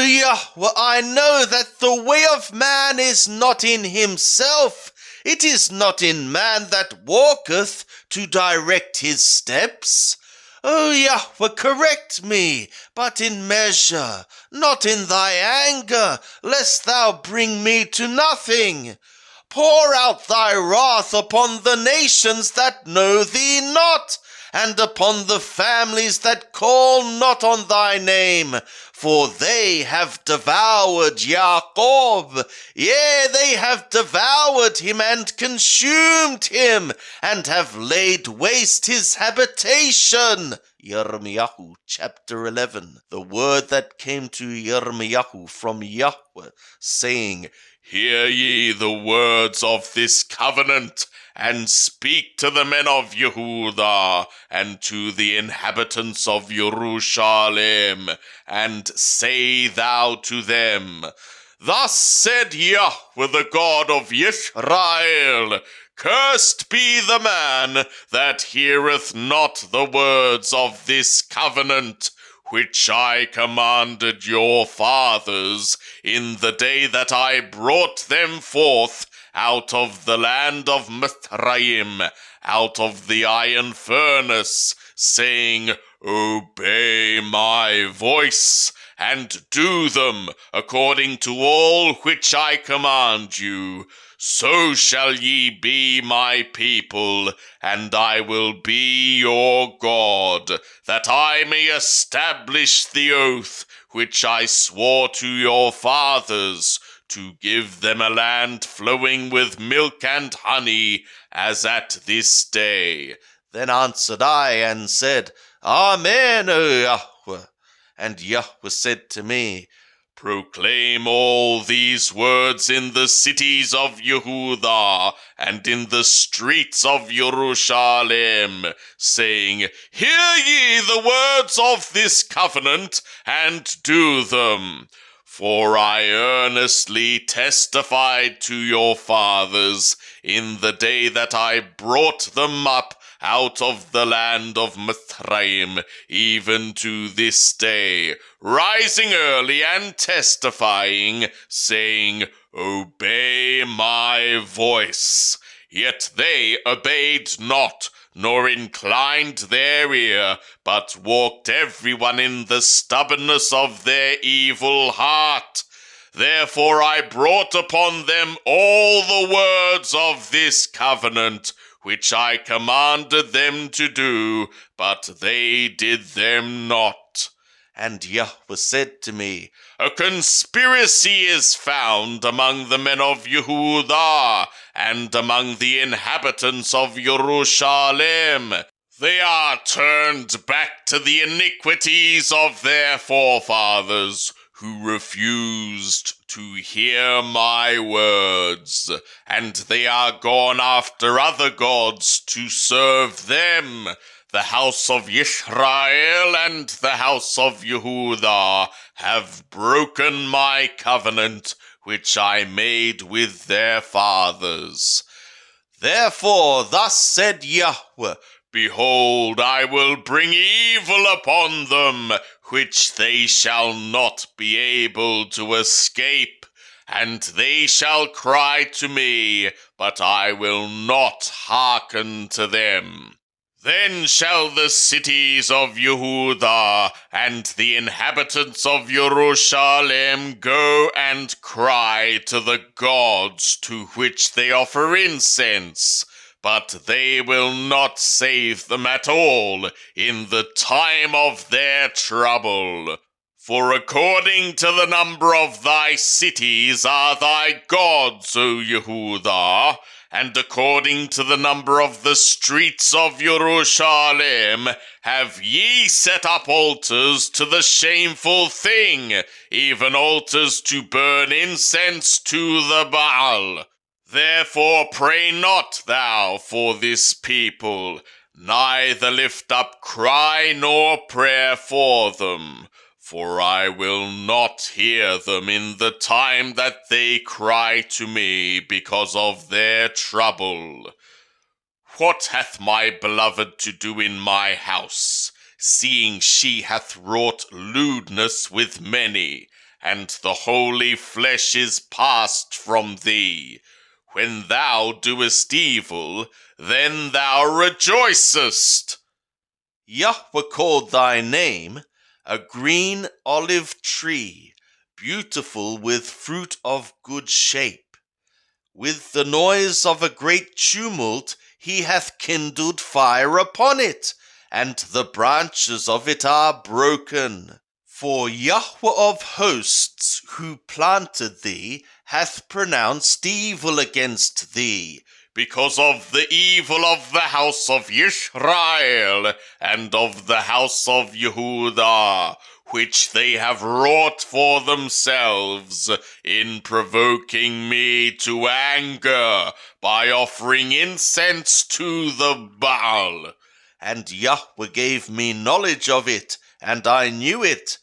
Yahweh, I know that the way of man is not in himself. It is not in man that walketh to direct his steps. O Yahweh, correct me, but in measure, not in thy anger, lest thou bring me to nothing. Pour out thy wrath upon the nations that know thee not, and upon the families that call not on thy name. For they have devoured Jacob, yea, they have devoured him and consumed him, and have laid waste his habitation. Yirmiyahu chapter 11. The word that came to Yirmiyahu from Yahweh, saying, Hear ye the words of this covenant, and speak to the men of Yehudah, and to the inhabitants of Jerusalem, and say thou to them, Thus said Yahweh the God of Israel, Cursed be the man that heareth not the words of this covenant, which I commanded your fathers in the day that I brought them forth out of the land of Mithraim, out of the iron furnace, saying, Obey my voice, and do them according to all which I command you. So shall ye be my people, and I will be your God, that I may establish the oath which I swore to your fathers, to give them a land flowing with milk and honey, as at this day. Then answered I and said, Amen, O Yahweh. And Yahweh said to me, Proclaim all these words in the cities of Yehudah and in the streets of Jerusalem, saying, Hear ye the words of this covenant, and do them. For I earnestly testified to your fathers in the day that I brought them up out of the land of Mithraim, even to this day, rising early and testifying, saying, Obey my voice. Yet they obeyed not, nor inclined their ear, but walked everyone in the stubbornness of their evil heart. Therefore I brought upon them all the words of this covenant, which I commanded them to do, but they did them not. And Yahweh said to me, A conspiracy is found among the men of Yehudah, and among the inhabitants of Jerusalem. They are turned back to the iniquities of their forefathers, who refused to hear my words, and they are gone after other gods to serve them. The house of Israel and the house of Yehudah have broken my covenant, which I made with their fathers. Therefore thus said Yahweh, Behold, I will bring evil upon them, which they shall not be able to escape, and they shall cry to me, but I will not hearken to them. Then shall the cities of Yehudah and the inhabitants of Jerusalem go and cry to the gods to which they offer incense, but they will not save them at all in the time of their trouble. For according to the number of thy cities are thy gods, O Yehudah, and according to the number of the streets of Jerusalem have ye set up altars to the shameful thing, even altars to burn incense to the Baal. Therefore pray not thou for this people, neither lift up cry nor prayer for them. For I will not hear them in the time that they cry to me because of their trouble. What hath my beloved to do in my house, seeing she hath wrought lewdness with many, and the holy flesh is passed from thee. When thou doest evil, then thou rejoicest. Yahweh called thy name a green olive tree, beautiful with fruit of good shape. With the noise of a great tumult he hath kindled fire upon it, and the branches of it are broken. For Yahweh of hosts, who planted thee, hath pronounced evil against thee, because of the evil of the house of Israel and of the house of Yehudah, which they have wrought for themselves in provoking me to anger by offering incense to the Baal. And Yahweh gave me knowledge of it, and I knew it.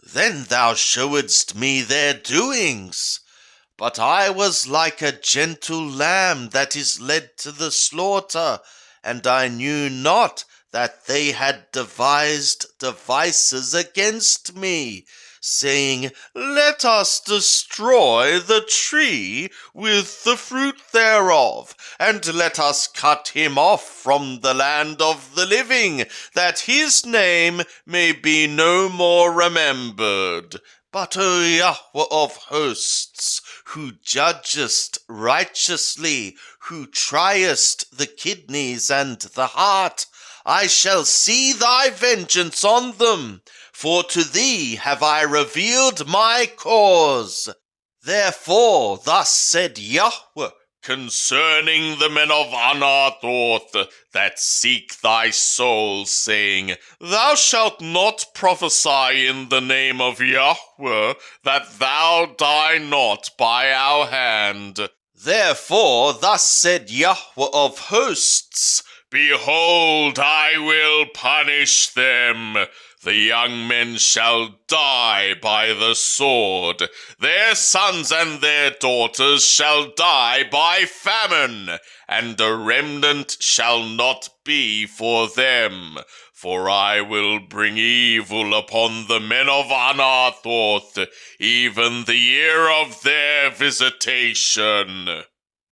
Then thou showedst me their doings. But I was like a gentle lamb that is led to the slaughter, and I knew not that they had devised devices against me, saying, Let us destroy the tree with the fruit thereof, and let us cut him off from the land of the living, that his name may be no more remembered. But, O Yahweh of hosts, who judgest righteously, who triest the kidneys and the heart, I shall see thy vengeance on them, for to thee have I revealed my cause. Therefore thus said Yahweh concerning the men of Anathoth that seek thy soul, saying, Thou shalt not prophesy in the name of Yahweh, that thou die not by our hand. Therefore thus said Yahweh of hosts, Behold, I will punish them. The young men shall die by the sword. Their sons and their daughters shall die by famine, and a remnant shall not be for them. For I will bring evil upon the men of Anathoth, even the year of their visitation.